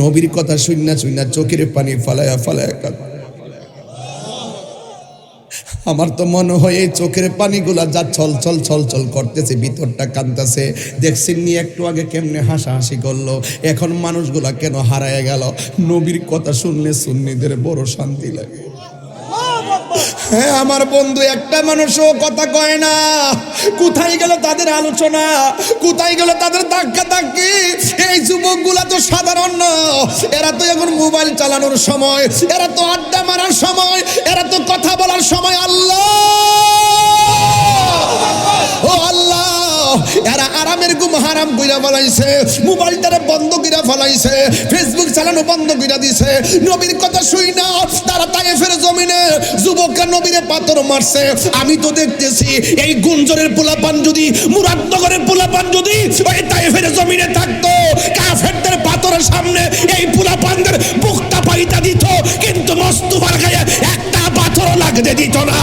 নবীর কথা শুইনা শুইনা চোখের পানি ফালায়া ফালায়া কাঁদে। আমার তো মনে হয় এই চোখের পানিগুলা যা ছল ছল ছল ছল করতেছে, ভিতরটা কাঁদতেছে। দেখছেন নি একটু আগে কেমনে হাসাহাসি করলো, এখন মানুষগুলা কেন হারায় গেল? নবীর কথা শুনলে সুন্নিদের বড় শান্তি লাগে। হ্যাঁ আমার বন্ধু, একটা মানুষও কথা কয় না। কোথায় গেল তাদের আলোচনা? কোথায় গেল তাদের ধাক্কা ধাক্কি? এই যুবকগুলা তো সাধারণ না, এরা তো এখন মোবাইল চালানোর সময়, এরা তো আড্ডা মারার সময়, এরা তো কথা বলার সময়। আল্লাহ ও আল্লাহ, এরা আরামের ঘুম হারাম কইরা ফলাইছে, মোবাইলটারে বন্ধ কইরা ফলাইছে, ফেসবুক চালানো বন্ধ কইরা দিছে। নবীর কথা শুই না তারা তায়েফের জমিনে যুবকরা নবীরে পাথর মারছে। আমি তো দেখতেছি এই গুঞ্জরের পোলাপান যদি, মুরাদনগরের পোলাপান যদি ওই তায়েফের জমিনে থাকতো, কাফেরদের পাথরের সামনে এই পোলাপানদের বুকটা পাইতা দিত, কিন্তু মোস্তফার গায়ে একটা পাথর লাগতে দিত না।